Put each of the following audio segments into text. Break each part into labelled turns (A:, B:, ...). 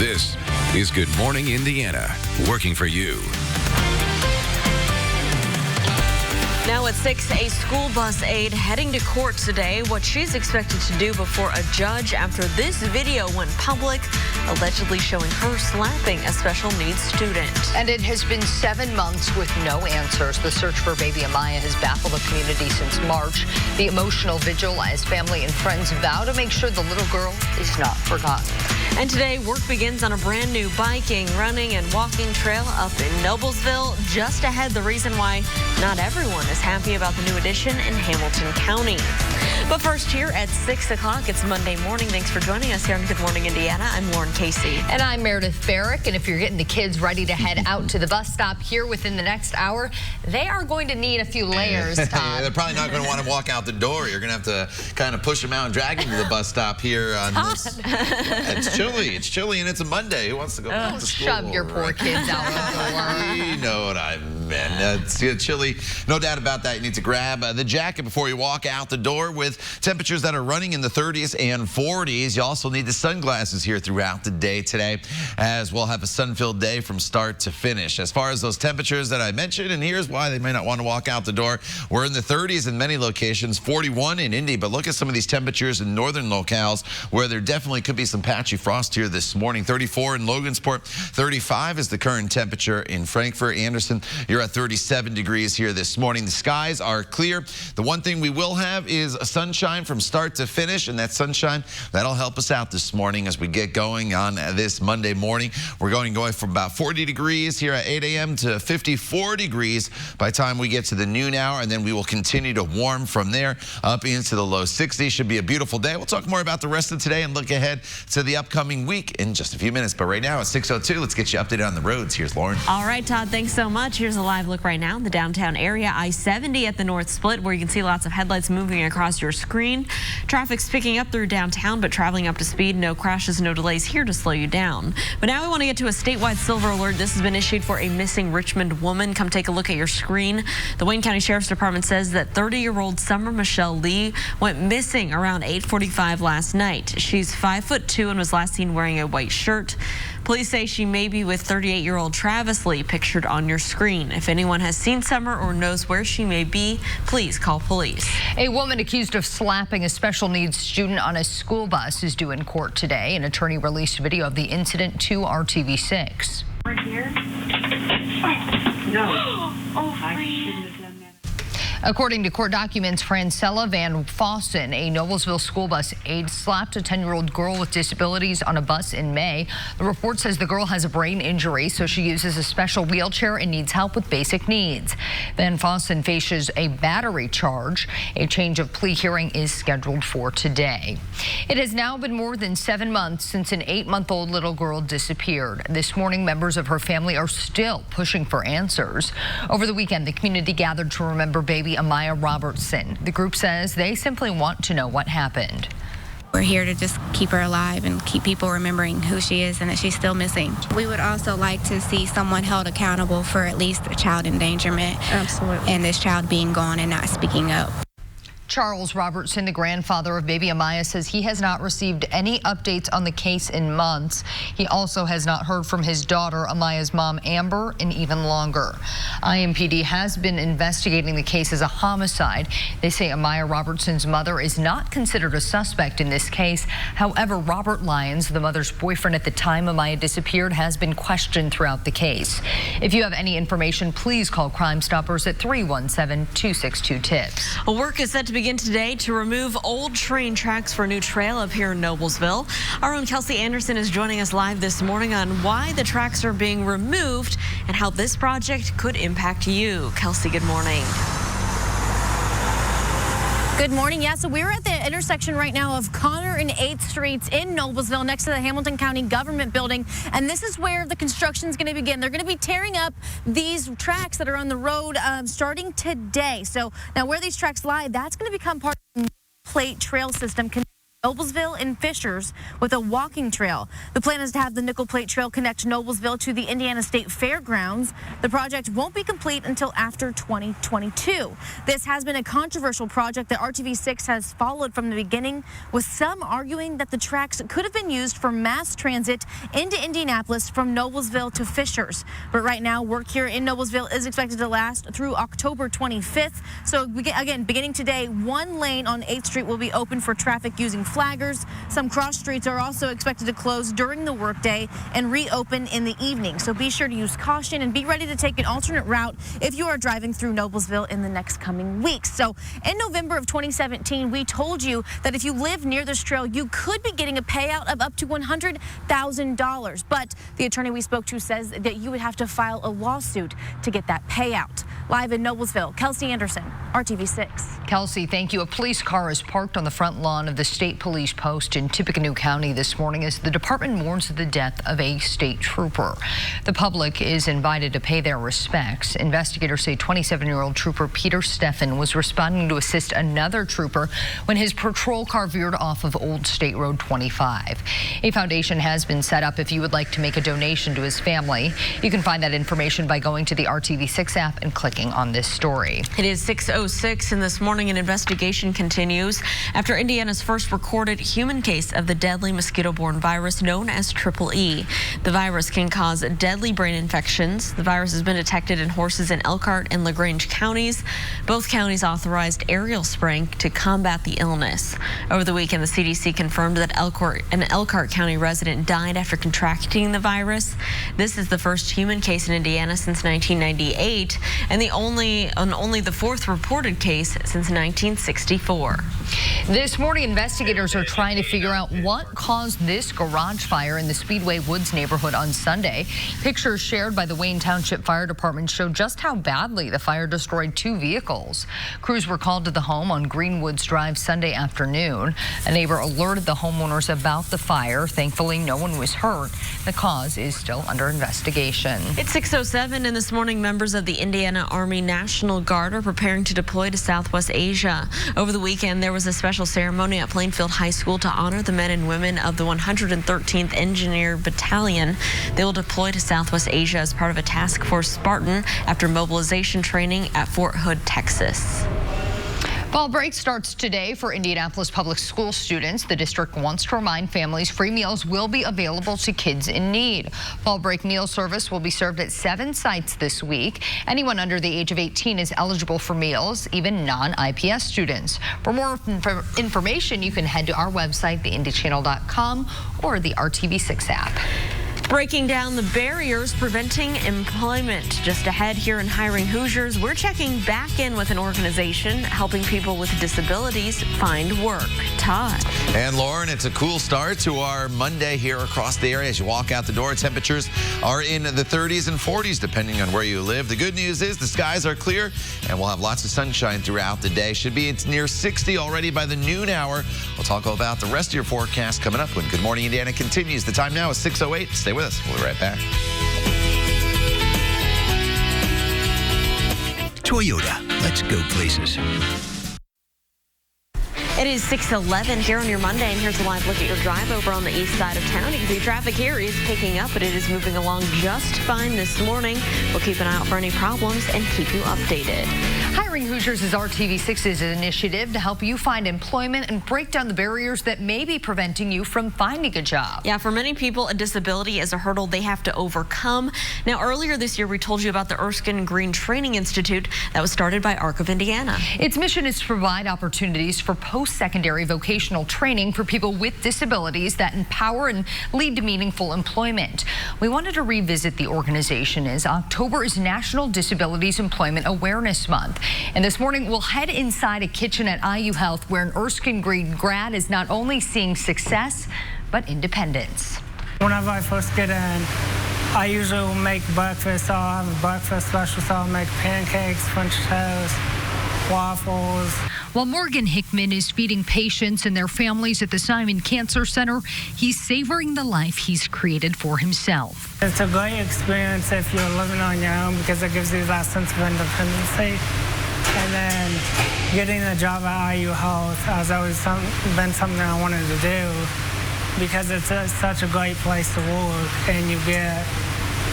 A: This is Good Morning Indiana, working for you.
B: Now at 6, a school bus aide heading to court today. What she's expected to do before a judge after this video went public, allegedly showing her slapping a special needs student.
C: And it has been 7 months with no answers. The search for baby Amaya has baffled the community since March. The emotional vigil as family and friends vow to make sure the little girl is not forgotten.
B: And today, work begins on a brand new biking, running, and walking trail up in Noblesville. Just ahead, the reason why not everyone is happy about the new addition in Hamilton County. But first, here at 6 o'clock, it's Monday morning. Thanks for joining us here on Good Morning Indiana. I'm Lauren Casey.
C: And I'm Meredith Barrick. And if you're getting the kids ready to head out to the bus stop here within the next hour, they are going to need a few layers, Todd.
D: Yeah, they're probably not going to want to walk out the door. You're going to have to kind of push them out and drag them to the bus stop here on this. It's chilly. It's chilly, and it's a Monday. Who wants to go back to school?
C: Shove your poor kids out the door.
D: You know what I meant. It's chilly. No doubt about that. You need to grab the jacket before you walk out the door with temperatures that are running in the 30s and 40s. You also need the sunglasses here throughout the day today, as we'll have a sun-filled day from start to finish. As far as those temperatures that I mentioned, and here's why they may not want to walk out the door. We're in the 30s in many locations, 41 in Indy, but look at some of these temperatures in northern locales where there definitely could be some patchy frost here this morning. 34 in Logansport, 35 is the current temperature in Frankfort. Anderson, you're at 37 degrees here this morning. The skies are clear. The one thing we will have is a sunshine from start to finish, and that sunshine, that'll help us out this morning as we get going on this Monday morning. We're going from about 40 degrees here at 8 a.m. to 54 degrees by the time we get to the noon hour, and then we will continue to warm from there up into the low 60s. Should be a beautiful day. We'll talk more about the rest of today and look ahead to the upcoming week in just a few minutes. But right now at 6:02, let's get you updated on the roads. Here's Lauren.
B: All right, Todd, thanks so much. Here's a live look right now in the downtown area. I-70 at the North Split, where you can see lots of headlights moving across your screen. Traffic's picking up through downtown, but traveling up to speed. No crashes, no delays here to slow you down. But now we want to get to a statewide silver alert. This has been issued for a missing Richmond woman. Come take a look at your screen. The Wayne County Sheriff's Department says that 30-year-old Summer Michelle Lee went missing around 8:45 last night. She's 5'2" and was last seen wearing a white shirt. Police say she may be with 38-year-old Travis Lee, pictured on your screen. If anyone has seen Summer or knows where she may be, please call police.
C: A woman accused of slapping a special needs student on a school bus is due in court today. An attorney released video of the incident to RTV6.
E: We're here? No. Oh, I shouldn't have done that.
C: According to court documents, Francella Van Fossen, a Noblesville school bus aide, slapped a 10-year-old girl with disabilities on a bus in May. The report says the girl has a brain injury, so she uses a special wheelchair and needs help with basic needs. Van Fossen faces a battery charge. A change of plea hearing is scheduled for today. It has now been more than 7 months since an 8-month-old little girl disappeared. This morning, members of her family are still pushing for answers. Over the weekend, the community gathered to remember baby Amaya Robertson. The group says they simply want to know what happened.
F: We're here to just keep her alive and keep people remembering who she is and that she's still missing. We would also like to see someone held accountable for at least child endangerment.
B: Absolutely.
F: And this child being gone and not speaking up.
C: Charles Robertson, the grandfather of baby Amaya, says he has not received any updates on the case in months. He also has not heard from his daughter, Amaya's mom, Amber, in even longer. IMPD has been investigating the case as a homicide. They say Amaya Robertson's mother is not considered a suspect in this case. However, Robert Lyons, the mother's boyfriend at the time Amaya disappeared, has been questioned throughout the case. If you have any information, please call Crime Stoppers at 317-262-TIPS.
B: Work is set to begin today to remove old train tracks for a new trail up here in Noblesville. Our own Kelsey Anderson is joining us live this morning on why the tracks are being removed and how this project could impact you. Kelsey, good morning.
G: Good morning. Yeah, so we're at the intersection right now of Connor and 8th Streets in Noblesville next to the Hamilton County Government Building. And this is where the construction is going to begin. They're going to be tearing up these tracks that are on the road starting today. So now where these tracks lie, that's going to become part of the plate trail system Noblesville and Fishers with a walking trail. The plan is to have the Nickel Plate Trail connect Noblesville to the Indiana State Fairgrounds. The project won't be complete until after 2022. This has been a controversial project that RTV6 has followed from the beginning, with some arguing that the tracks could have been used for mass transit into Indianapolis from Noblesville to Fishers. But right now, work here in Noblesville is expected to last through October 25th. So again, beginning today, one lane on 8th Street will be open for traffic using flaggers. Some cross streets are also expected to close during the workday and reopen in the evening. So be sure to use caution and be ready to take an alternate route if you are driving through Noblesville in the next coming weeks. So in November of 2017, we told you that if you live near this trail, you could be getting a payout of up to $100,000. But the attorney we spoke to says that you would have to file a lawsuit to get that payout. Live in Noblesville, Kelsey Anderson, RTV6.
C: Kelsey, thank you. A police car is parked on the front lawn of the state police post in Tippecanoe County this morning as the department mourns the death of a state trooper. The public is invited to pay their respects. Investigators say 27-year-old trooper Peter Steffen was responding to assist another trooper when his patrol car veered off of Old State Road 25. A foundation has been set up if you would like to make a donation to his family. You can find that information by going to the RTV6 app and clicking on this story.
B: It is 6:06, and this morning an investigation continues after Indiana's first recorded human case of the deadly mosquito-borne virus known as EEE. The virus can cause deadly brain infections. The virus has been detected in horses in Elkhart and LaGrange counties. Both counties authorized aerial spraying to combat the illness. Over the weekend, the CDC confirmed that an Elkhart County resident died after contracting the virus. This is the first human case in Indiana since 1998, and only the fourth reported case since 1964.
C: This morning, investigators are trying to figure out what caused this garage fire in the Speedway Woods neighborhood on Sunday. Pictures shared by the Wayne Township Fire Department show just how badly the fire destroyed two vehicles. Crews were called to the home on Greenwoods Drive Sunday afternoon. A neighbor alerted the homeowners about the fire. Thankfully, no one was hurt. The cause is still under investigation.
B: It's 6:07, and this morning, members of the Indiana Army National Guard are preparing to deploy to Southwest Asia. Over the weekend, there was a special ceremony at Plainfield High School to honor the men and women of the 113th Engineer Battalion. They will deploy to Southwest Asia as part of a Task Force Spartan after mobilization training at Fort Hood, Texas.
C: Fall break starts today for Indianapolis public school students. The district wants to remind families free meals will be available to kids in need. Fall break meal service will be served at 7 sites this week. Anyone under the age of 18 is eligible for meals, even non-IPS students. For more information, you can head to our website, theindychannel.com, or the RTV6 app.
B: Breaking down the barriers preventing employment. Just ahead here in Hiring Hoosiers, we're checking back in with an organization helping people with disabilities find work. Todd.
D: And Lauren, it's a cool start to our Monday here across the area. As you walk out the door, temperatures are in the 30s and 40s depending on where you live. The good news is the skies are clear and we'll have lots of sunshine throughout the day. Should be near 60 already by the noon hour. We'll talk all about the rest of your forecast coming up when Good Morning Indiana continues. The time now is 6:08. Stay with us. We'll be right back.
H: Toyota, let's go places.
B: It is 6:11 here on your Monday, and here's a live look at your drive over on the east side of town. You can see traffic here is picking up, but it is moving along just fine this morning. We'll keep an eye out for any problems and keep you updated.
C: Hiring Hoosiers is RTV6's initiative to help you find employment and break down the barriers that may be preventing you from finding a job.
B: Yeah, for many people, a disability is a hurdle they have to overcome. Now, earlier this year, we told you about the Erskine Green Training Institute that was started by ARC of Indiana.
C: Its mission is to provide opportunities for post-secondary vocational training for people with disabilities that empower and lead to meaningful employment. We wanted to revisit the organization as October is National Disabilities Employment Awareness Month. And this morning, we'll head inside a kitchen at IU Health where an Erskine Green grad is not only seeing success, but independence.
I: Whenever I first get in, I usually will make breakfast. So I'll have a breakfast special, so I'll make pancakes, French toast, waffles.
J: While Morgan Hickman is feeding patients and their families at the Simon Cancer Center, he's savoring the life he's created for himself.
I: It's a great experience if you're living on your own because it gives you that sense of independence. And then getting a job at IU Health has always been something I wanted to do because it's such a great place to work and you get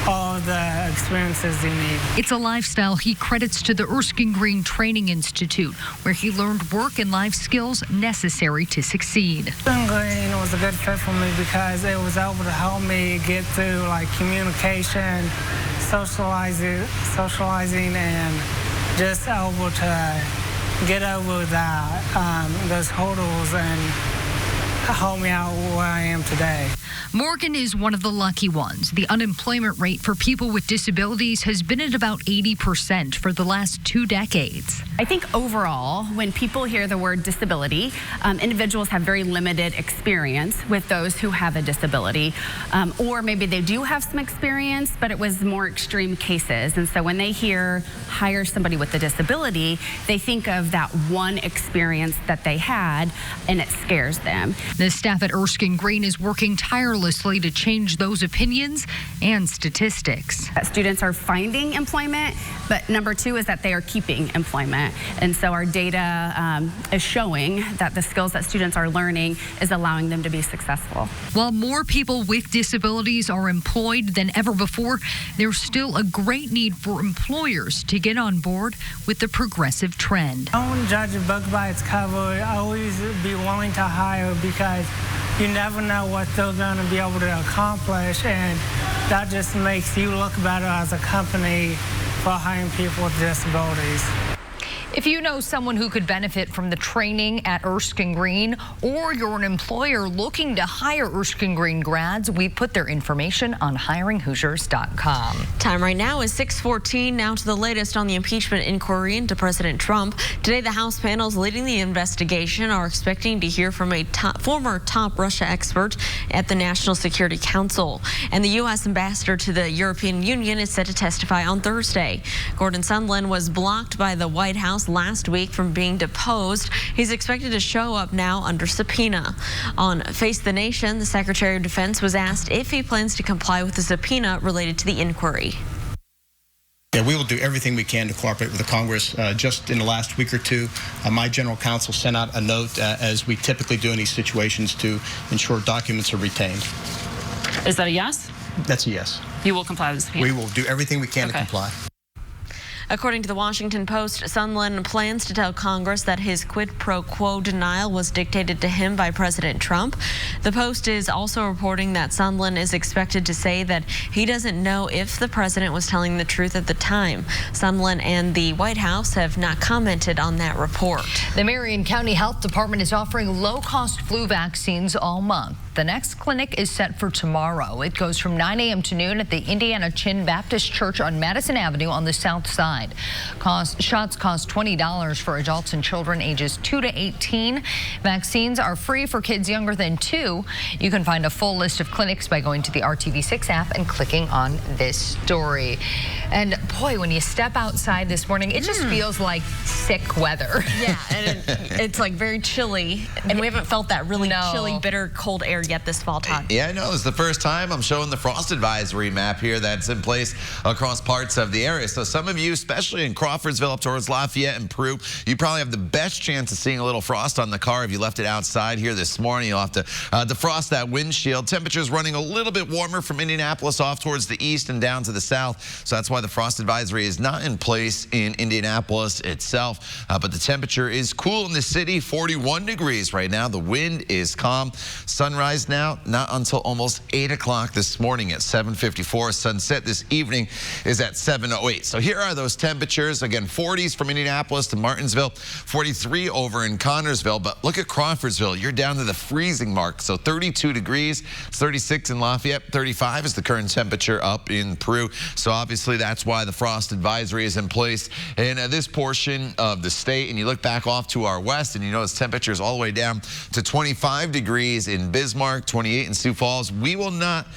I: all the experiences you need.
J: It's a lifestyle he credits to the Erskine Green Training Institute, where he learned work and life skills necessary to succeed.
I: Erskine Green was a good fit for me because it was able to help me get through like communication, socializing, and just able to get over that, those hurdles and help me out where I am today.
J: Morgan is one of the lucky ones. The unemployment rate for people with disabilities has been at about 80% for the last 2 decades.
K: I think overall, when people hear the word disability, individuals have very limited experience with those who have a disability, or maybe they do have some experience, but it was more extreme cases. And so when they hear hire somebody with a disability, they think of that one experience that they had, and it scares them.
J: The staff at Erskine Green is working tirelessly to change those opinions and statistics.
K: Students are finding employment, but number 2 is that they are keeping employment. And so our data is showing that the skills that students are learning is allowing them to be successful.
J: While more people with disabilities are employed than ever before, there's still a great need for employers to get on board with the progressive trend.
I: Don't judge a book by its cover. Always be willing to hire because you never know what they're going to be able to accomplish, and that just makes you look better as a company for hiring people with disabilities.
C: If you know someone who could benefit from the training at Erskine Green, or you're an employer looking to hire Erskine Green grads, we put their information on hiringhoosiers.com.
B: Time right now is 6:14. Now to the latest on the impeachment inquiry into President Trump. Today, the House panels leading the investigation are expecting to hear from a former top Russia expert at the National Security Council. And the U.S. ambassador to the European Union is set to testify on Thursday. Gordon Sondland was blocked by the White House last week from being deposed. He's expected to show up now under subpoena. On Face the Nation, the Secretary of Defense was asked if he plans to comply with the subpoena related to the inquiry.
L: Yeah, we will do everything we can to cooperate with the Congress. Just in the last week or two, my general counsel sent out a note, as we typically do in these situations, to ensure documents are retained.
M: Is that a yes?
L: That's a yes.
M: You will comply with the subpoena?
L: We will do everything we can to comply.
B: According to the Washington Post, Sondland plans to tell Congress that his quid pro quo denial was dictated to him by President Trump. The Post is also reporting that Sondland is expected to say that he doesn't know if the president was telling the truth at the time. Sondland and the White House have not commented on that report.
C: The Marion County Health Department is offering low-cost flu vaccines all month. The next clinic is set for tomorrow. It goes from 9 a.m. to noon at the Indiana Chin Baptist Church on Madison Avenue on the south side. Shots cost $20 for adults and children ages 2 to 18. Vaccines are free for kids younger than 2. You can find a full list of clinics by going to the RTV6 app and clicking on this story. And boy, when you step outside this morning, it just feels like sick weather.
B: Yeah, and it's like very chilly, and we haven't felt that really chilly, bitter, cold air yet this fall, Todd.
D: Yeah, I know. It's the first time I'm showing the frost advisory map here that's in place across parts of the area. So some of you, especially in Crawfordsville up towards Lafayette and Peru, you probably have the best chance of seeing a little frost on the car if you left it outside here this morning. You'll have to defrost that windshield. Temperatures running a little bit warmer from Indianapolis off towards the east and down to the south. So that's why the frost advisory is not in place in Indianapolis itself. But the temperature is cool in the city, 41 degrees right now. The wind is calm. Sunrise now, not until almost 8 o'clock this morning at 7:54. Sunset this evening is at 7:08. So here are those temperatures. Again, 40s from Indianapolis to Martinsville, 43 over in Connorsville. But look at Crawfordsville. You're down to the freezing mark. So 32 degrees, 36 in Lafayette, 35 is the current temperature up in Peru. So obviously that's why the frost advisory is in place in this portion of the state. And you look back off to our west and you notice temperatures all the way down to 25 degrees in Bismarck, 28 in Sioux Falls. We will not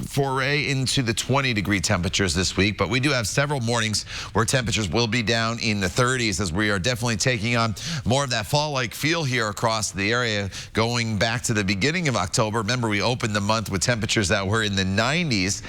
D: foray into the 20-degree temperatures this week, but we do have several mornings where temperatures will be down in the 30s as we are definitely taking on more of that fall-like feel here across the area going back to the beginning of October. Remember, we opened the month with temperatures that were in the 90s.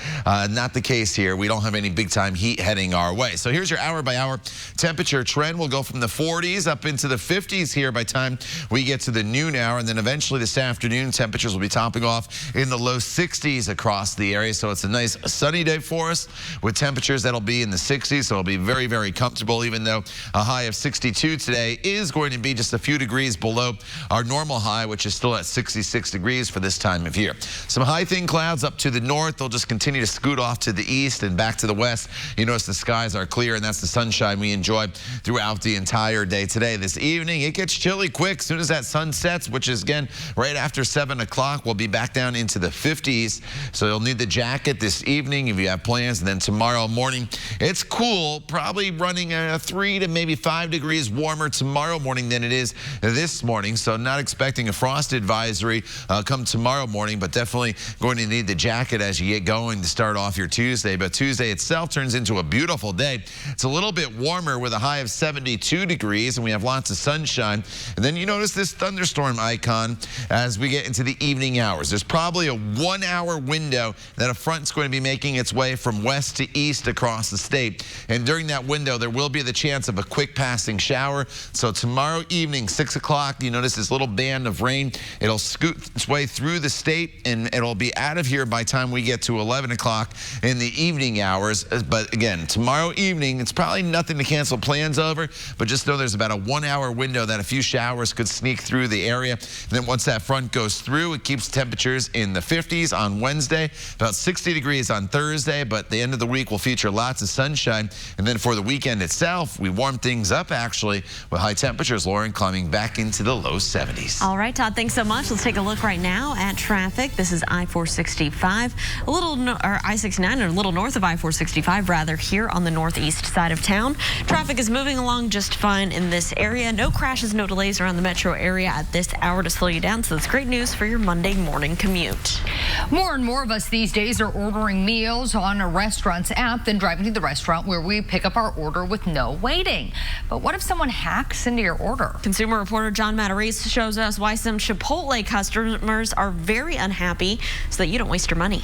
D: Not the case here. We don't have any big-time heat heading our way. So here's your hour-by-hour temperature trend. We'll go from the 40s up into the 50s here by time we get to the noon hour, and then eventually this afternoon temperatures will be topping off in the low 60s across the area. So it's a nice sunny day for us with temperatures that'll be in the 60s. So it'll be very, very comfortable, even though a high of 62 today is going to be just a few degrees below our normal high, which is still at 66 degrees for this time of year. Some high thin clouds up to the north. They'll just continue to scoot off to the east and back to the west. You notice the skies are clear, and that's the sunshine we enjoy throughout the entire day today. This evening, it gets chilly quick. As soon as that sun sets, which is, again, right after 7 o'clock, we'll be back down into the 50s. So you'll need the jacket this evening if you have plans. And then tomorrow morning, it's cool, probably running 3 to maybe 5 degrees warmer tomorrow morning than it is this morning. So not expecting a frost advisory come tomorrow morning, but definitely going to need the jacket as you get going to start off your Tuesday. But Tuesday itself turns into a beautiful day. It's a little bit warmer with a high of 72 degrees, and we have lots of sunshine. And then you notice this thunderstorm icon as we get into the evening hours. There's probably a 1-hour window that a front's going to be making its way from west to east across the state. And during that window, there will be the chance of a quick passing shower. So tomorrow evening, 6 o'clock, you notice this little band of rain. It'll scoot its way through the state, and it'll be out of here by the time we get to 11 o'clock in the evening hours. But again, tomorrow evening, it's probably nothing to cancel plans over, but just know there's about a 1-hour window that a few showers could sneak through the area. And then once that front goes through, it keeps temperatures in the 50s on Wednesday, about 60 degrees on Thursday, but the end of the week will feature lots of sunshine. And then for the weekend itself, we warm things up actually with high temperatures, Lauren, climbing back into the low 70s.
B: All right, Todd, thanks so much. Let's take a look right now at traffic. This is I-465, I-69, or a little north of I-465, rather, here on the northeast side of town. Traffic is moving along just fine in this area. No crashes, no delays around the metro area at this hour to slow you down, so that's great news for your Monday morning commute.
C: More and more of us these days are ordering meals on a restaurant's app, then driving to the restaurant where we pick up our order with no waiting. But what if someone hacks into your order?
B: Consumer reporter John Matarese shows us why some Chipotle customers are very unhappy so that you don't waste your money.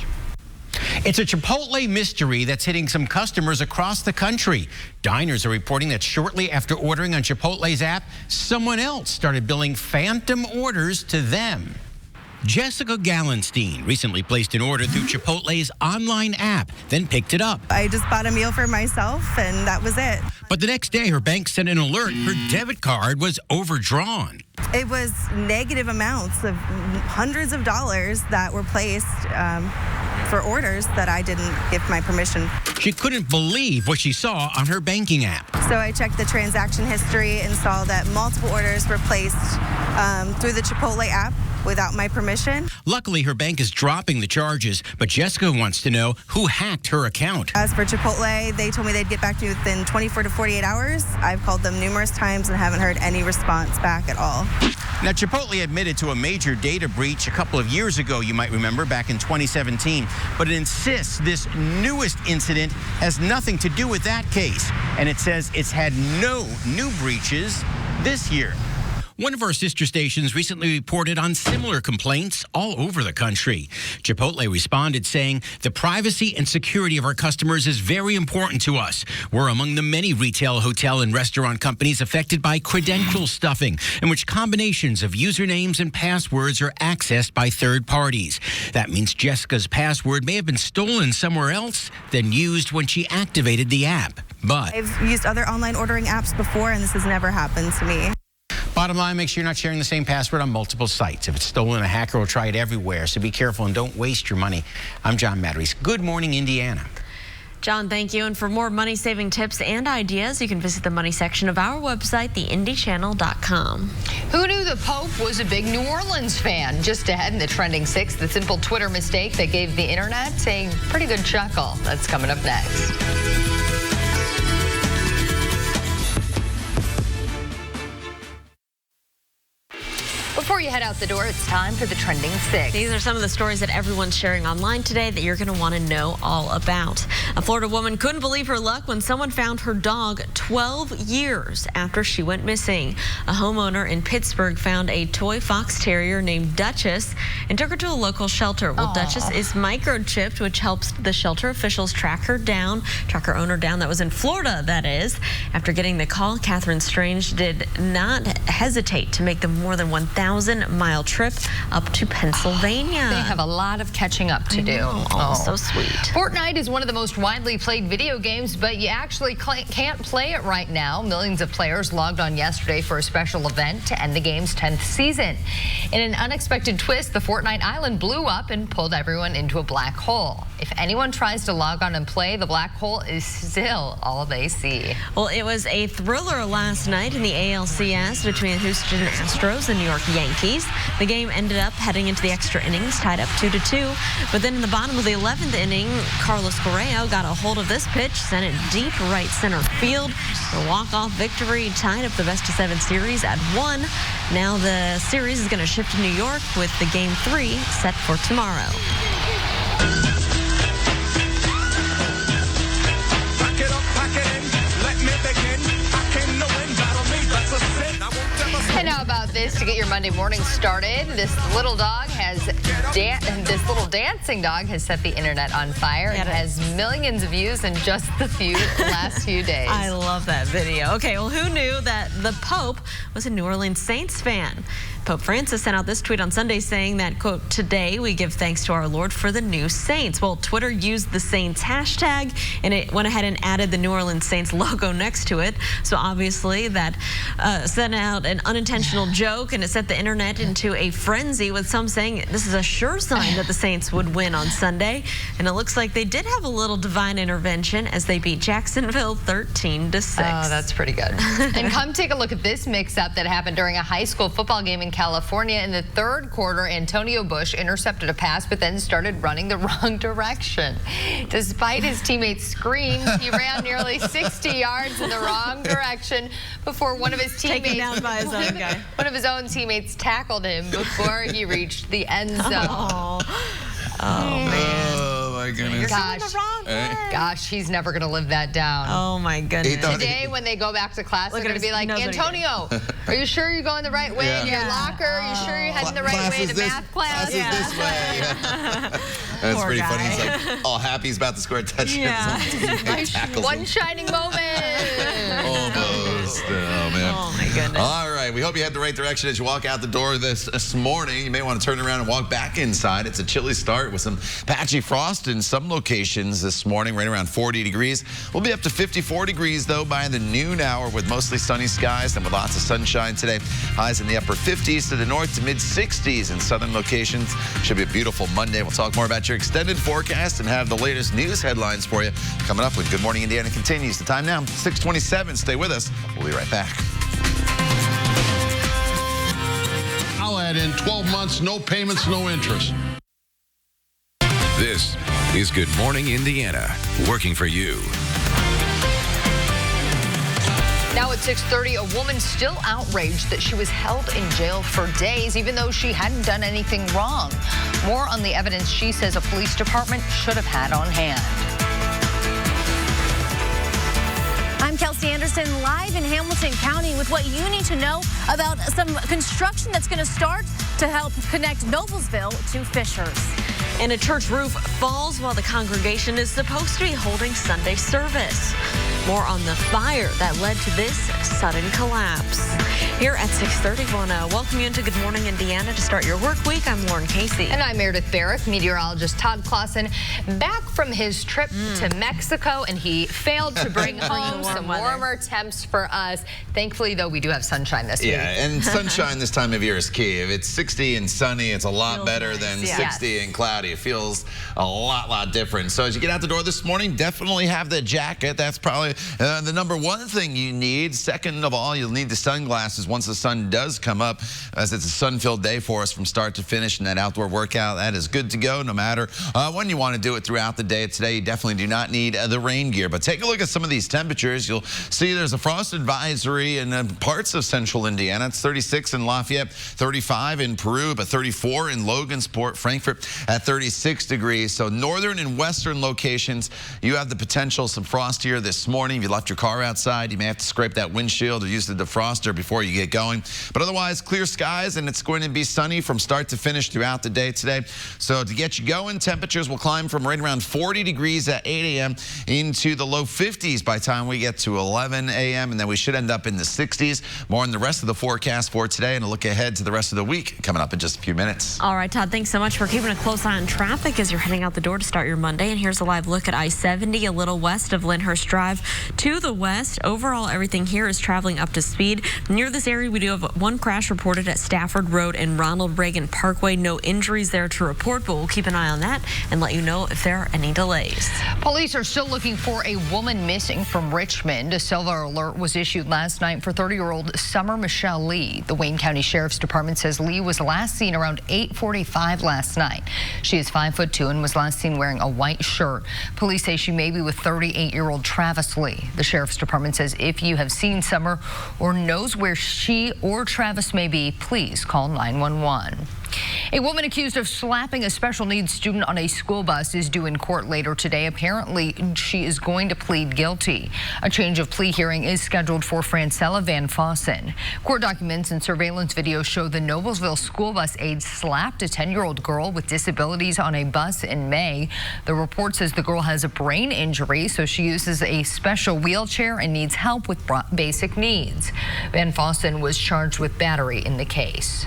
N: It's a Chipotle mystery that's hitting some customers across the country. Diners are reporting that shortly after ordering on Chipotle's app, someone else started billing phantom orders to them. Jessica Gallenstein recently placed an order through Chipotle's online app, then picked it up.
O: I just bought a meal for myself, and that was it.
N: But the next day, her bank sent an alert her debit card was overdrawn.
O: It was negative amounts of hundreds of dollars that were placed for orders that I didn't give my permission.
N: She couldn't believe what she saw on her banking app.
O: So I checked the transaction history and saw that multiple orders were placed through the Chipotle app without my permission.
N: Luckily, her bank is dropping the charges, but Jessica wants to know who hacked her account.
O: As for Chipotle, they told me they'd get back to me within 24 to 48 hours. I've called them numerous times and haven't heard any response back at all.
N: Now, Chipotle admitted to a major data breach a couple of years ago, you might remember, back in 2017. But it insists this newest incident has nothing to do with that case. And it says it's had no new breaches this year. One of our sister stations recently reported on similar complaints all over the country. Chipotle responded saying, "The privacy and security of our customers is very important to us. We're among the many retail, hotel, and restaurant companies affected by credential stuffing, in which combinations of usernames and passwords are accessed by third parties. That means Jessica's password may have been stolen somewhere else, then used when she activated the app. But
O: I've used other online ordering apps before, and this has never happened to me."
N: Bottom line, make sure you're not sharing the same password on multiple sites. If it's stolen, a hacker will try it everywhere, so be careful and don't waste your money. I'm John Matarese. Good morning, Indiana.
B: John, thank you. And for more money-saving tips and ideas, you can visit the money section of our website, theindychannel.com.
C: Who knew the Pope was a big New Orleans fan? Just ahead in the trending 6, the simple Twitter mistake that gave the internet a pretty good chuckle. That's coming up next. Before Before you head out the door, it's time for the Trending 6.
B: These are some of the stories that everyone's sharing online today that you're going to want to know all about. A Florida woman couldn't believe her luck when someone found her dog 12 years after she went missing. A homeowner in Pittsburgh found a toy fox terrier named Duchess and took her to a local shelter. Well, Duchess is microchipped, which helps the shelter officials track her owner down. That was in Florida, that is. After getting the call, Catherine Strange did not hesitate to make the more than 1,000-mile trip up to Pennsylvania.
C: They have a lot of catching up to do.
B: So sweet.
C: Fortnite is one of the most widely played video games, but you actually can't play it right now. Millions of players logged on yesterday for a special event to end the game's 10th season. In an unexpected twist, the Fortnite island blew up and pulled everyone into a black hole. If anyone tries to log on and play, the black hole is still all they see.
B: Well, it was a thriller last night in the ALCS between the Houston Astros and New York Yankees. The game ended up heading into the extra innings, tied up 2-2. But then in the bottom of the 11th inning, Carlos Correa got a hold of this pitch, sent it deep right center field. The walk-off victory tied up the best-of-7 series at 1. Now the series is going to shift to New York with the Game 3 set for tomorrow.
C: And how about this to get your Monday morning started? This little dancing dog has set the internet on fire and has millions of views in just the last few days.
B: I love that video. Okay, well, who knew that the Pope was a New Orleans Saints fan? Pope Francis sent out this tweet on Sunday saying that, quote, "Today we give thanks to our Lord for the new Saints." Well, Twitter used the Saints hashtag and it went ahead and added the New Orleans Saints logo next to it. So obviously that sent out an unintentional joke and it set the internet into a frenzy with some saying this is a sure sign that the Saints would win on Sunday. And it looks like they did have a little divine intervention as they beat Jacksonville 13-6.
C: Oh, that's pretty good. And come take a look at this mix-up that happened during a high school football game in California. In the third quarter, Antonio Bush intercepted a pass but then started running the wrong direction. Despite his teammates' screams, he ran nearly 60 yards in the wrong direction before one of his teammates,
B: taken down by his own guy.
C: One of his own teammates tackled him before he reached the end zone.
B: Oh man.
D: Oh my goodness.
C: Gosh, he's never going to live that down.
B: Oh my goodness.
C: Today when they go back to class, they're going to be like, Antonio, are you sure you're going the right way in your locker? Are you sure you're heading the right way to math class?
D: This way. That's pretty funny. He's like all happy he's about to score a touchdown.
C: One shining moment.
D: Almost. Oh man.
B: Oh my goodness.
D: All right. We hope you head the right direction as you walk out the door this morning. You may want to turn around and walk back inside. It's a chilly start with some patchy frost in some locations this morning, right around 40 degrees. We'll be up to 54 degrees, though, by the noon hour with mostly sunny skies and with lots of sunshine today. Highs in the upper 50s to the north to mid-60s in southern locations. Should be a beautiful Monday. We'll talk more about your extended forecast and have the latest news headlines for you coming up when Good Morning Indiana continues. The time now, 6:27. Stay with us. We'll be right back.
P: I'll add in 12 months, no payments, no interest.
A: This is Good Morning Indiana, working for you.
C: Now at 6:30, a woman still outraged that she was held in jail for days, even though she hadn't done anything wrong. More on the evidence she says a police department should have had on hand.
G: I'm Kelsey Anderson, live in Hamilton County with what you need to know about some construction that's going to start to help connect Noblesville to Fishers.
B: And a church roof falls while the congregation is supposed to be holding Sunday service. More on the fire that led to this sudden collapse. Here at 6:30, we want to welcome you into Good Morning Indiana to start your work week. I'm Lauren Casey.
C: And I'm Meredith Barrett. Meteorologist Todd Clausen back from his trip to Mexico, and he failed to bring home some warmer temps for us. Thankfully, though, we do have sunshine this week.
D: Yeah, and sunshine this time of year is key. If it's 60 and sunny, it's a lot better than 60 and cloudy. It feels a lot different. So as you get out the door this morning, definitely have the jacket. That's probably The number one thing you need, second of all, you'll need the sunglasses once the sun does come up, as it's a sun-filled day for us from start to finish, and that outdoor workout, that is good to go no matter when you want to do it throughout the day. Today, you definitely do not need the rain gear. But take a look at some of these temperatures. You'll see there's a frost advisory in parts of central Indiana. It's 36 in Lafayette, 35 in Peru, but 34 in Logansport, Frankfort at 36 degrees. So northern and western locations, you have the potential some frost here this morning. If you left your car outside, you may have to scrape that windshield or use the defroster before you get going. But otherwise, clear skies, and it's going to be sunny from start to finish throughout the day today. So to get you going, temperatures will climb from right around 40 degrees at 8 a.m. into the low 50s by the time we get to 11 a.m. and then we should end up in the 60s. More on the rest of the forecast for today and a look ahead to the rest of the week coming up in just a few minutes.
B: All right, Todd, thanks so much for keeping a close eye on traffic as you're heading out the door to start your Monday. And here's a live look at I-70 a little west of Lyndhurst Drive to the west. Overall, everything here is traveling up to speed. Near this area, we do have one crash reported at Stafford Road and Ronald Reagan Parkway. No injuries there to report, but we'll keep an eye on that and let you know if there are any delays.
C: Police are still looking for a woman missing from Richmond. A silver alert was issued last night for 30-year-old Summer Michelle Lee. The Wayne County Sheriff's Department says Lee was last seen around 8:45 last night. She is 5'2" and was last seen wearing a white shirt. Police say she may be with 38-year-old Travis Lee. The Sheriff's Department says if you have seen Summer or knows where she or Travis may be, please call 911. A woman accused of slapping a special needs student on a school bus is due in court later today. Apparently, she is going to plead guilty. A change of plea hearing is scheduled for Francella Van Fossen. Court documents and surveillance video show the Noblesville school bus aide slapped a 10-year-old girl with disabilities on a bus in May. The report says the girl has a brain injury, so she uses a special wheelchair and needs help with basic needs. Van Fossen was charged with battery in the case.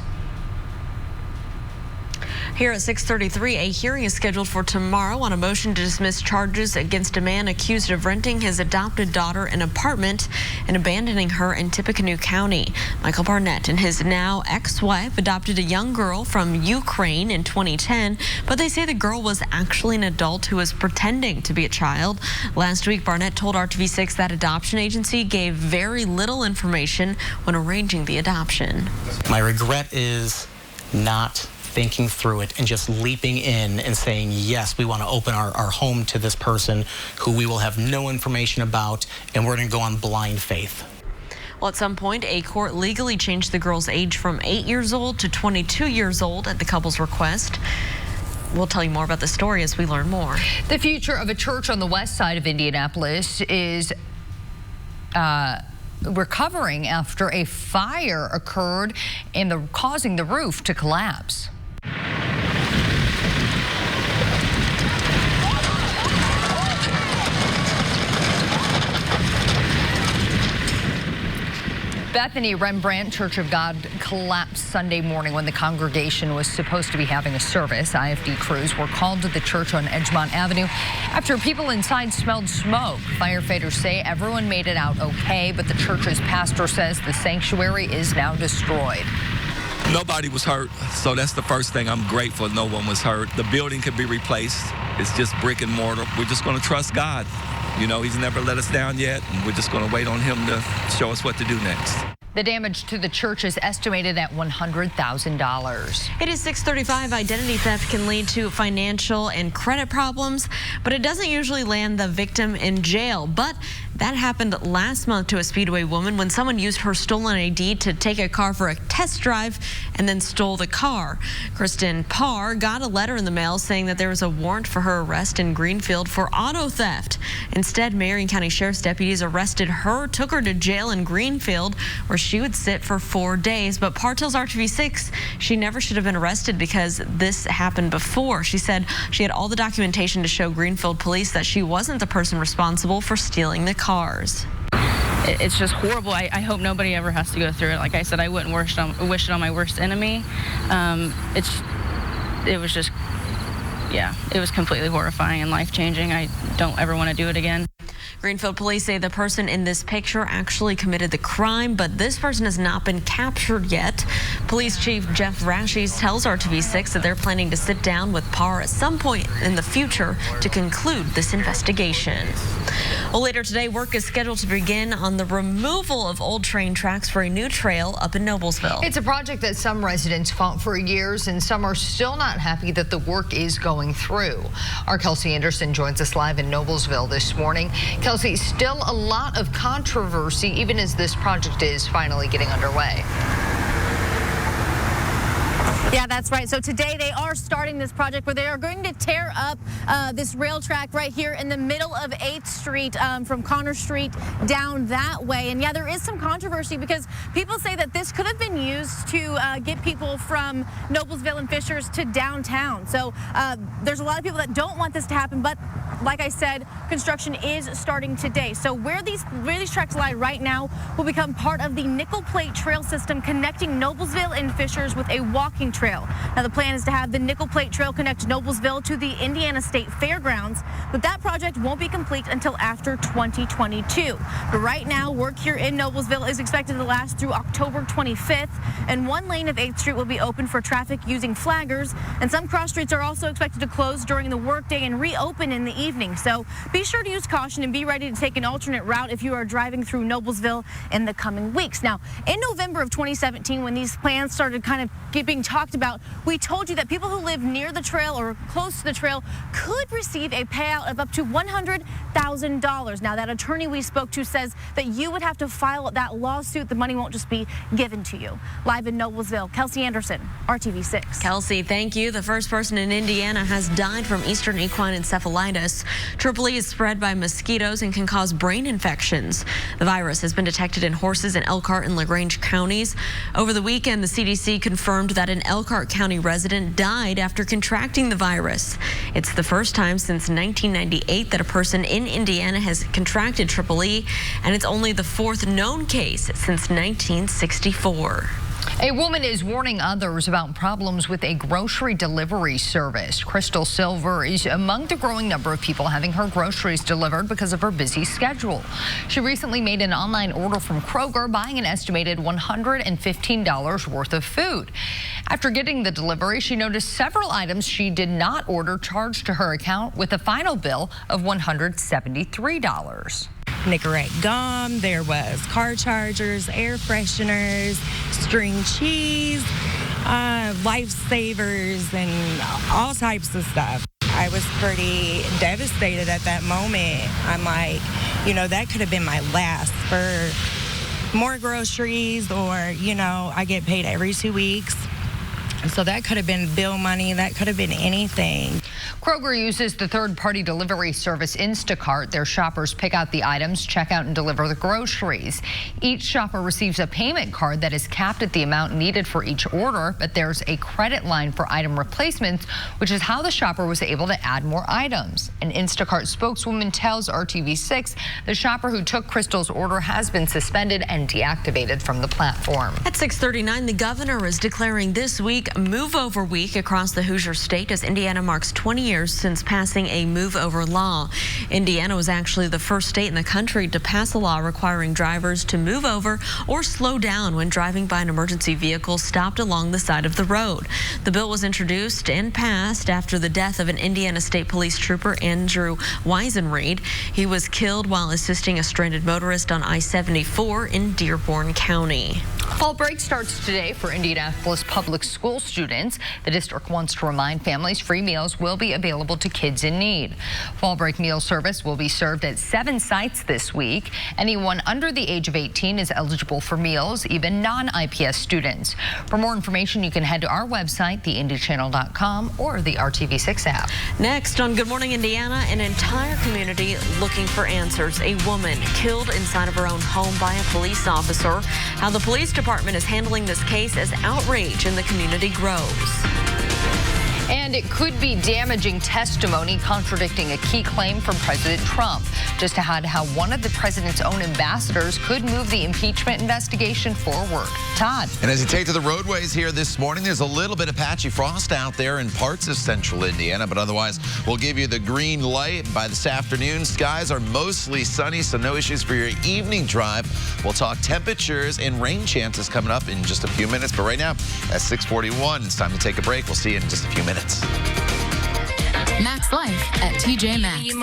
B: Here at 6:33, a hearing is scheduled for tomorrow on a motion to dismiss charges against a man accused of renting his adopted daughter an apartment and abandoning her in Tippecanoe County. Michael Barnett and his now ex-wife adopted a young girl from Ukraine in 2010, but they say the girl was actually an adult who was pretending to be a child. Last week, Barnett told RTV6 that adoption agency gave very little information when arranging the adoption.
Q: My regret is not thinking through it and just leaping in and saying, yes, we want to open our home to this person who we will have no information about, and we're going to go on blind faith.
B: Well, at some point, a court legally changed the girl's age from 8 years old to 22 years old at the couple's request. We'll tell you more about the story as we learn more.
C: The future of a church on the west side of Indianapolis is recovering after a fire occurred and causing the roof to collapse. Bethany Rembrandt Church of God collapsed Sunday morning when the congregation was supposed to be having a service. IFD crews were called to the church on Edgemont Avenue after people inside smelled smoke. Firefighters say everyone made it out okay, but the church's pastor says the sanctuary is now destroyed.
R: Nobody was hurt, so that's the first thing. I'm grateful no one was hurt. The building could be replaced. It's just brick and mortar. We're just going to trust God. You know, he's never let us down yet, and we're just going to wait on him to show us what to do next.
C: The damage to the church is estimated at $100,000.
B: It is 6:35. Identity theft can lead to financial and credit problems, but it doesn't usually land the victim in jail. But that happened last month to a Speedway woman when someone used her stolen ID to take a car for a test drive and then stole the car. Kristen Parr got a letter in the mail saying that there was a warrant for her arrest in Greenfield for auto theft. Instead, Marion County Sheriff's deputies arrested her, took her to jail in Greenfield, where she would sit for 4 days. But Parr tells RTV6 she never should have been arrested because this happened before. She said she had all the documentation to show Greenfield police that she wasn't the person responsible for stealing the cars.
S: It's just horrible. I hope nobody ever has to go through it. Like I said, I wouldn't wish it on my worst enemy. It was just, yeah, it was completely horrifying and life-changing. I don't ever want to do it again.
B: Greenfield police say the person in this picture actually committed the crime, but this person has not been captured yet. Police Chief Jeff Rashes tells RTV6 that they're planning to sit down with PAR at some point in the future to conclude this investigation. Well, later today, work is scheduled to begin on the removal of old train tracks for a new trail up in Noblesville.
C: It's a project that some residents fought for years, and some are still not happy that the work is going through. Our Kelsey Anderson joins us live in Noblesville this morning. Kelsey, still a lot of controversy, even as this project is finally getting underway.
G: Yeah, that's right. So today they are starting this project where they are going to tear up this rail track right here in the middle of 8th Street from Connor Street down that way. And yeah, there is some controversy because people say that this could have been used to get people from Noblesville and Fishers to downtown. So there's a lot of people that don't want this to happen, but like I said, construction is starting today. So where these tracks lie right now will become part of the nickel plate trail system connecting Noblesville and Fishers with a walking trail. Now the plan is to have the nickel plate trail connect Noblesville to the Indiana State Fairgrounds, but that project won't be complete until after 2022. But right now, work here in Noblesville is expected to last through October 25th, and one lane of 8th Street will be open for traffic using flaggers, and some cross streets are also expected to close during the workday and reopen in the evening. So be sure to use caution and be ready to take an alternate route if you are driving through Noblesville in the coming weeks. Now, in November of 2017, when these plans started kind of being talked about, we told you that people who live near the trail or close to the trail could receive a payout of up to $100,000. Now, that attorney we spoke to says that you would have to file that lawsuit. The money won't just be given to you. Live in Noblesville, Kelsey Anderson, RTV6.
B: Kelsey, thank you. The first person in Indiana has died from Eastern equine encephalitis. EEE is spread by mosquitoes and can cause brain infections. The virus has been detected in horses in Elkhart and LaGrange counties. Over the weekend, the CDC confirmed that an Elkhart County resident died after contracting the virus. It's the first time since 1998 that a person in Indiana has contracted EEE, and it's only the fourth known case since 1964.
C: A woman is warning others about problems with a grocery delivery service. Crystal Silver is among the growing number of people having her groceries delivered because of her busy schedule. She recently made an online order from Kroger, buying an estimated $115 worth of food. After getting the delivery, she noticed several items she did not order charged to her account with a final bill of $173.
T: Nicorette gum, there was car chargers, air fresheners, string cheese, lifesavers, and all types of stuff. I was pretty devastated at that moment. I'm like, you know, that could have been my last for more groceries, or, you know, I get paid every 2 weeks. So that could have been bill money. That could have been anything.
C: Kroger uses the third-party delivery service Instacart. Their shoppers pick out the items, check out, and deliver the groceries. Each shopper receives a payment card that is capped at the amount needed for each order, but there's a credit line for item replacements, which is how the shopper was able to add more items. An Instacart spokeswoman tells RTV6 the shopper who took Crystal's order has been suspended and deactivated from the platform.
B: At 6:39, the governor is declaring this week Move Over Week across the Hoosier State as Indiana marks 20 years since passing a move over law. Indiana was actually the first state in the country to pass a law requiring drivers to move over or slow down when driving by an emergency vehicle stopped along the side of the road. The bill was introduced and passed after the death of an Indiana State Police trooper, Andrew Weisenreed. He was killed while assisting a stranded motorist on I-74 in Dearborn County.
C: Fall break starts today for Indianapolis public school students. The district wants to remind families free meals will be available to kids in need. Fall break meal service will be served at 7 sites this week. Anyone under the age of 18 is eligible for meals, even non-IPS students. For more information, you can head to our website, theindychannel.com, or the RTV6 app.
B: Next on Good Morning Indiana, an entire community looking for answers. A woman killed inside of her own home by a police officer. How the police department is handling this case as outrage in the community grows.
C: And it could be damaging testimony contradicting a key claim from President Trump. Just ahead, how one of the president's own ambassadors could move the impeachment investigation forward. Todd.
D: And as you take to the roadways here this morning, there's a little bit of patchy frost out there in parts of central Indiana, but otherwise we'll give you the green light by this afternoon. Skies are mostly sunny, so no issues for your evening drive. We'll talk temperatures and rain chances coming up in just a few minutes, but right now at 6:41, it's time to take a break. We'll see you in just a few minutes.
U: Max Life at TJ Maxx.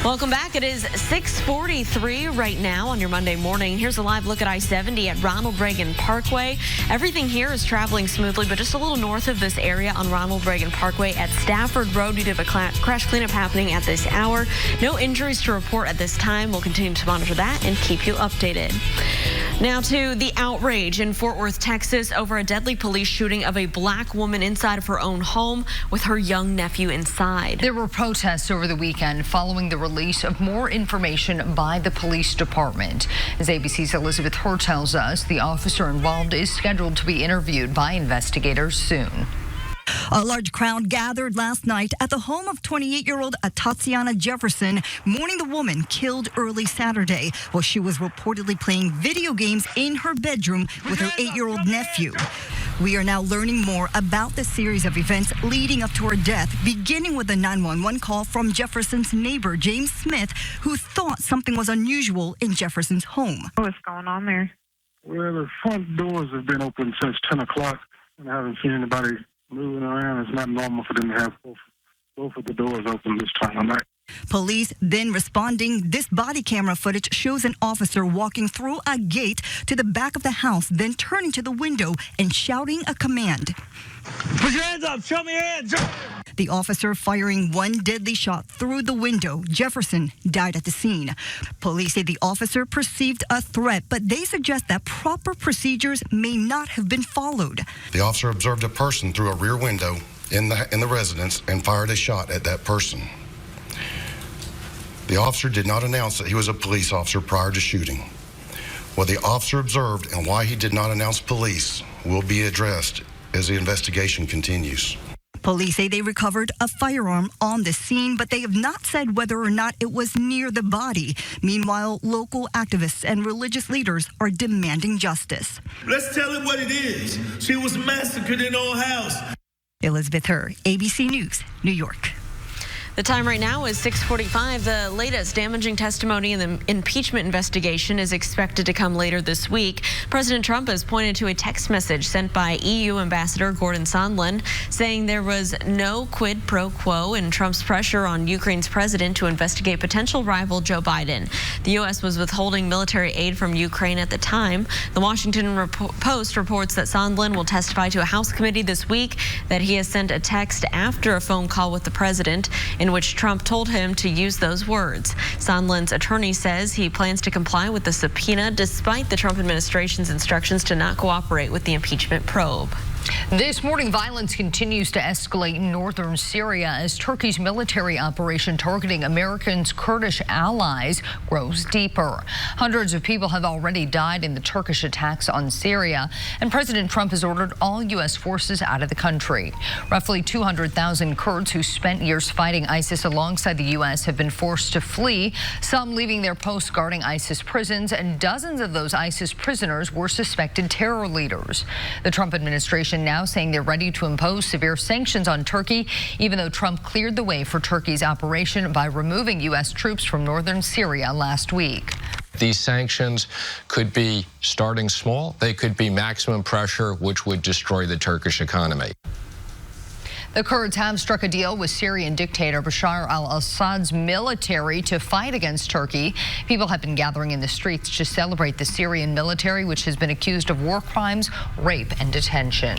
B: Welcome back. It is 6:43 right now on your Monday morning. Here's a live look at I-70 at Ronald Reagan Parkway. Everything here is traveling smoothly, but just a little north of this area on Ronald Reagan Parkway at Stafford Road, we do have a crash cleanup happening at this hour. No injuries to report at this time. We'll continue to monitor that and keep you updated. Now to the outrage in Fort Worth, Texas over a deadly police shooting of a black woman inside of her own home with her young nephew inside.
C: There were protests over the weekend following the release of more information by the police department. As ABC's Elizabeth Hur tells us, the officer involved is scheduled to be interviewed by investigators soon.
V: A large crowd gathered last night at the home of 28-year-old Tatiana Jefferson, mourning the woman killed early Saturday while she was reportedly playing video games in her bedroom with her 8-year-old nephew. We are now learning more about the series of events leading up to her death, beginning with a 911 call from Jefferson's neighbor, James Smith, who thought something was unusual in Jefferson's home.
W: What's going on there?
X: Well, the front doors have been open since 10 o'clock, and I haven't seen anybody moving around. It's not normal for them to have both of the doors open this time of night.
V: Police then responding. This body camera footage shows an officer walking through a gate to the back of the house, then turning to the window and shouting a command.
W: Put your hands up. Show me your hands.
V: The officer firing one deadly shot through the window. Jefferson died at the scene. Police say the officer perceived a threat, but they suggest that proper procedures may not have been followed.
Y: The officer observed a person through a rear window in the residence and fired a shot at that person. The officer did not announce that he was a police officer prior to shooting. What the officer observed and why he did not announce police will be addressed as the investigation continues.
V: Police say they recovered a firearm on the scene, but they have not said whether or not it was near the body. Meanwhile, local activists and religious leaders are demanding justice.
W: Let's tell it what it is. She was massacred in her house.
V: Elizabeth Hur, ABC News, New York.
B: The time right now is 6:45. The latest damaging testimony in the impeachment investigation is expected to come later this week. President Trump has pointed to a text message sent by EU Ambassador Gordon Sondland saying there was no quid pro quo in Trump's pressure on Ukraine's president to investigate potential rival Joe Biden. The U.S. was withholding military aid from Ukraine at the time. The Washington Post reports that Sondland will testify to a House committee this week that he has sent a text after a phone call with the president in which Trump told him to use those words. Sondland's attorney says he plans to comply with the subpoena despite the Trump administration's instructions to not cooperate with the impeachment probe.
C: This morning, violence continues to escalate in northern Syria as Turkey's military operation targeting Americans' Kurdish allies grows deeper. Hundreds of people have already died in the Turkish attacks on Syria, and President Trump has ordered all U.S. forces out of the country. Roughly 200,000 Kurds who spent years fighting ISIS alongside the U.S. have been forced to flee, some leaving their posts guarding ISIS prisons, and dozens of those ISIS prisoners were suspected terror leaders. The Trump administration now saying they're ready to impose severe sanctions on Turkey, even though Trump cleared the way for Turkey's operation by removing U.S. troops from northern Syria last week.
Z: These sanctions could be starting small. They could be maximum pressure, which would destroy the Turkish economy.
C: The Kurds have struck a deal with Syrian dictator Bashar al-Assad's military to fight against Turkey. People have been gathering in the streets to celebrate the Syrian military, which has been accused of war crimes, rape, and detention.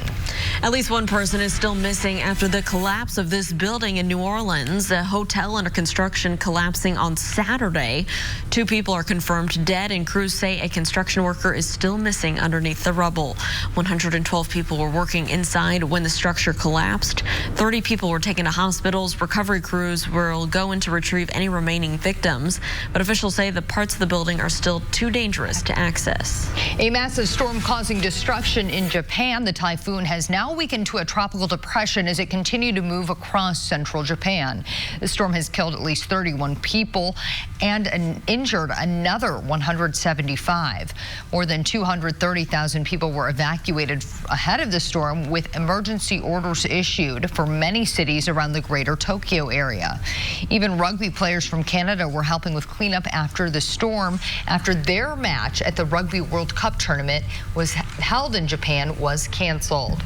B: At least one person is still missing after the collapse of this building in New Orleans. A hotel under construction collapsing on Saturday. 2 people are confirmed dead, and crews say a construction worker is still missing underneath the rubble. 112 people were working inside when the structure collapsed. 30 people were taken to hospitals. Recovery crews will go in to retrieve any remaining victims, but officials say the parts of the building are still too dangerous to access.
C: A massive storm causing destruction in Japan. The typhoon has now weakened to a tropical depression as it continued to move across central Japan. The storm has killed at least 31 people and injured another 175. More than 230,000 people were evacuated ahead of the storm, with emergency orders issued for many cities around the greater Tokyo area. Even rugby players from Canada were helping with cleanup after the storm, after their match at the Rugby World Cup tournament was held in Japan was canceled.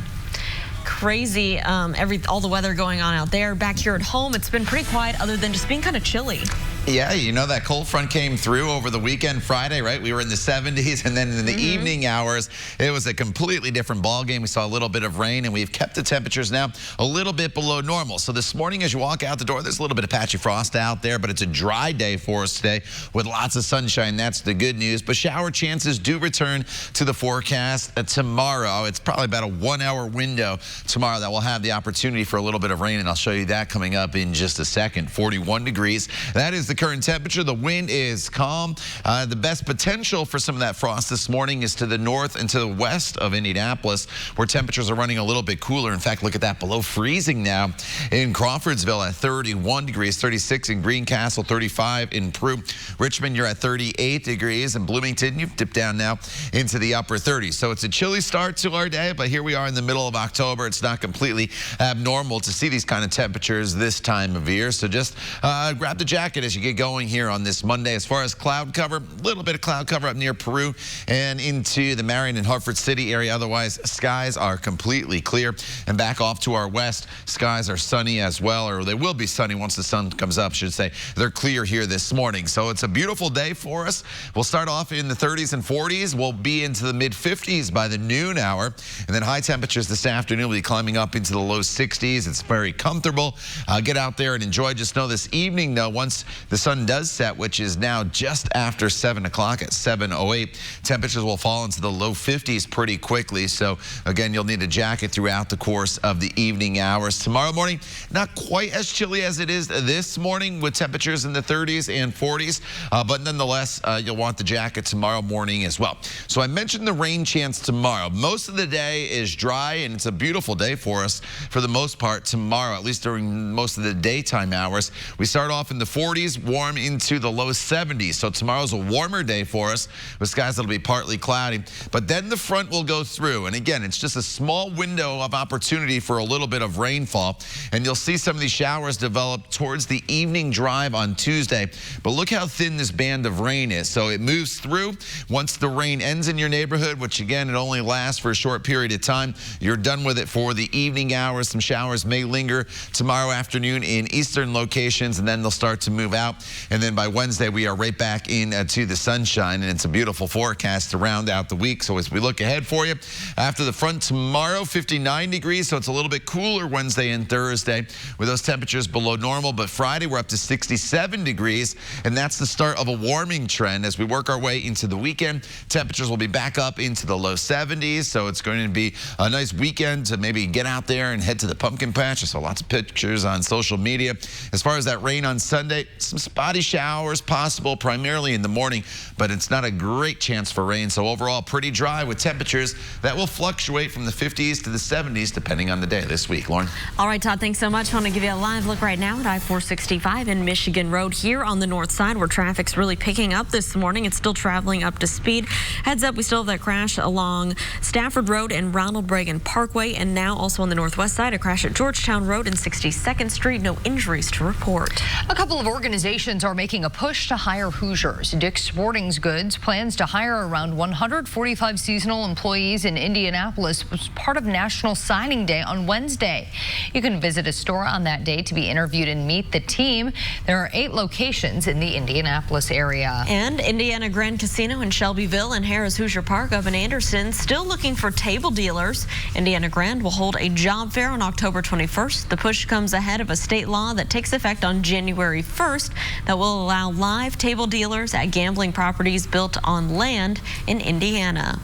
B: Crazy, all the weather going on out there. Back here at home, it's been pretty quiet other than just being kind of chilly.
D: Yeah, you know, that cold front came through over the weekend Friday, right? We were in the 70s, and then in the evening hours, it was a completely different ball game. We saw a little bit of rain, and we've kept the temperatures now a little bit below normal. So this morning, as you walk out the door, there's a little bit of patchy frost out there, but it's a dry day for us today with lots of sunshine. That's the good news. But shower chances do return to the forecast tomorrow. It's probably about a 1-hour window tomorrow that we'll have the opportunity for a little bit of rain, and I'll show you that coming up in just a second. 41 degrees. That is the current temperature. The wind is calm. The best potential for some of that frost this morning is to the north and to the west of Indianapolis, where temperatures are running a little bit cooler. In fact, look at that, below freezing now in Crawfordsville at 31 degrees, 36 in Greencastle, 35 in Prue. Richmond, you're at 38 degrees, and Bloomington, you've dipped down now into the upper 30s. So it's a chilly start to our day, but here we are in the middle of October. It's not completely abnormal to see these kind of temperatures this time of year. So just grab the jacket as you get going here on this Monday. As far as cloud cover, a little bit of cloud cover up near Peru and into the Marion and Hartford City area. Otherwise, skies are completely clear. And back off to our west, skies are sunny as well, or they will be sunny once the sun comes up, I should say. They're clear here this morning. So it's a beautiful day for us. We'll start off in the 30s and 40s. We'll be into the mid-50s by the noon hour. And then high temperatures this afternoon will be climbing up into the low 60s. It's very comfortable. Get out there and enjoy. Just know this evening, though, once the sun does set, which is now just after 7 o'clock at 7:08, temperatures will fall into the low 50s pretty quickly. So again, you'll need a jacket throughout the course of the evening hours. Tomorrow morning, not quite as chilly as it is this morning with temperatures in the 30s and 40s, but nonetheless, you'll want the jacket tomorrow morning as well. So I mentioned the rain chance tomorrow. Most of the day is dry, and it's a beautiful day for us for the most part tomorrow, at least during most of the daytime hours. We start off in the 40s, warm into the low 70s. So tomorrow's a warmer day for us with skies that'll be partly cloudy. But then the front will go through. And again, it's just a small window of opportunity for a little bit of rainfall. And you'll see some of these showers develop towards the evening drive on Tuesday. But look how thin this band of rain is. So it moves through. Once the rain ends in your neighborhood, which again, it only lasts for a short period of time, you're done with it for the evening hours. Some showers may linger tomorrow afternoon in eastern locations, and then they'll start to move out. And then by Wednesday, we are right back into the sunshine, and it's a beautiful forecast to round out the week. So as we look ahead for you, after the front tomorrow, 59 degrees, so it's a little bit cooler Wednesday and Thursday with those temperatures below normal. But Friday, we're up to 67 degrees, and that's the start of a warming trend. As we work our way into the weekend, temperatures will be back up into the low 70s, so it's going to be a nice weekend to maybe get out there and head to the pumpkin patch. I saw lots of pictures on social media. As far as that rain on Sunday, some spotty showers possible primarily in the morning, but it's not a great chance for rain. So overall, pretty dry with temperatures that will fluctuate from the 50s to the 70s depending on the day this week. Lauren?
B: All right, Todd, thanks so much. I want to give you a live look right now at I-465 in Michigan Road here on the north side, where traffic's really picking up this morning. It's still traveling up to speed. Heads up, we still have that crash along Stafford Road and Ronald Reagan Parkway, and now also on the northwest side, a crash at Georgetown Road and 62nd Street. No injuries to report.
C: A couple of organizations are making a push to hire Hoosiers. Dick's Sporting Goods plans to hire around 145 seasonal employees in Indianapolis as part of National Signing Day on Wednesday. You can visit a store on that day to be interviewed and meet the team. There are 8 locations in the Indianapolis area.
B: And Indiana Grand Casino in Shelbyville and Harrah's Hoosier Park up in Anderson still looking for table dealers. Indiana Grand will hold a job fair on October 21st. The push comes ahead of a state law that takes effect on January 1st that will allow live table dealers at gambling properties built on land in Indiana.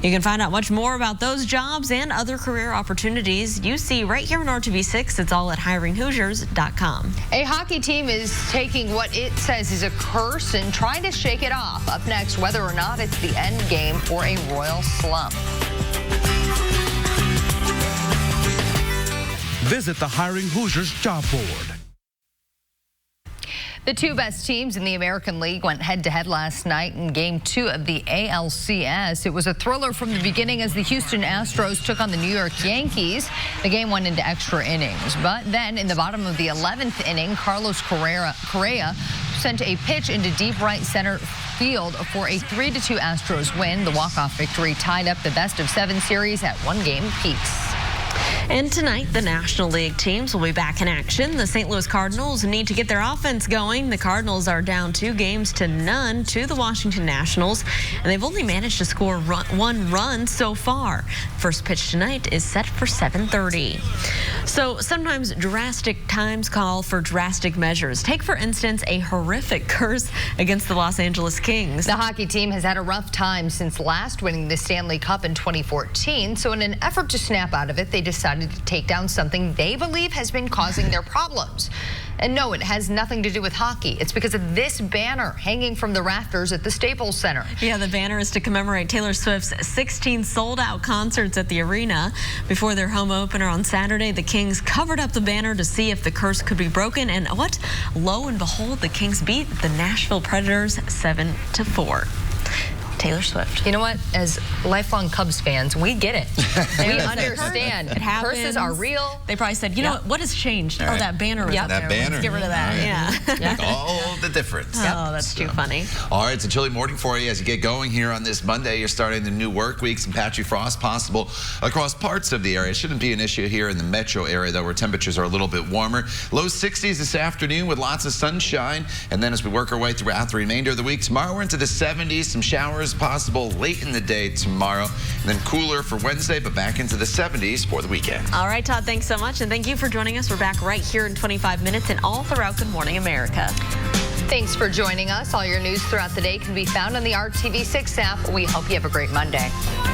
B: You can find out much more about those jobs and other career opportunities you see right here on RTV6. It's all at hiringhoosiers.com.
C: A hockey team is taking what it says is a curse and trying to shake it off. Up next, whether or not it's the end game for a royal slump.
E: Visit the Hiring Hoosiers job board.
C: The two best teams in the American League went head-to-head last night in Game 2 of the ALCS. It was a thriller from the beginning as the Houston Astros took on the New York Yankees. The game went into extra innings, but then in the bottom of the 11th inning, Carlos Correa sent a pitch into deep right center field for a 3-2 Astros win. The walk-off victory tied up the best-of-7 series at 1 game apiece.
B: And tonight, the National League teams will be back in action. The St. Louis Cardinals need to get their offense going. The Cardinals are down 2-0 to the Washington Nationals, and they've only managed to score 1 run so far. First pitch tonight is set for 7:30. So sometimes drastic times call for drastic measures. Take, for instance, a horrific curse against the Los Angeles Kings.
C: The hockey team has had a rough time since last winning the Stanley Cup in 2014. So in an effort to snap out of it, they decided to take down something they believe has been causing their problems. And no, it has nothing to do with hockey. It's because of this banner hanging from the rafters at the Staples Center.
B: Yeah, the banner is to commemorate Taylor Swift's 16 sold-out concerts at the arena. Before their home opener on Saturday, the Kings covered up the banner to see if the curse could be broken. And what? Lo and behold, the Kings beat the Nashville Predators 7-4. Taylor Swift.
C: You know what? As lifelong Cubs fans, we get it. We understand.
B: It happens.
C: Curses are real.
B: They probably said, you know what has changed?
D: All
B: Oh,
D: right.
B: that banner is up
D: That
B: there.
D: banner.
B: Let's get rid of that.
D: Right.
B: Yeah.
D: Make all the difference.
B: Oh, that's too funny.
D: All right, it's a chilly morning for you as you get going here on this Monday. You're starting the new work week. Some patchy frost possible across parts of the area. It shouldn't be an issue here in the metro area, though, where temperatures are a little bit warmer. Low 60s this afternoon with lots of sunshine. And then as we work our way throughout the remainder of the week, tomorrow we're into the 70s. Some showers possible late in the day tomorrow. And then cooler for Wednesday, but back into the 70s for the weekend.
B: All right, Todd, thanks so much. And thank you for joining us. We're back right here in 25 minutes and all throughout Good Morning America.
C: Thanks for joining us. All your news throughout the day can be found on the RTV6 app. We hope you have a great Monday.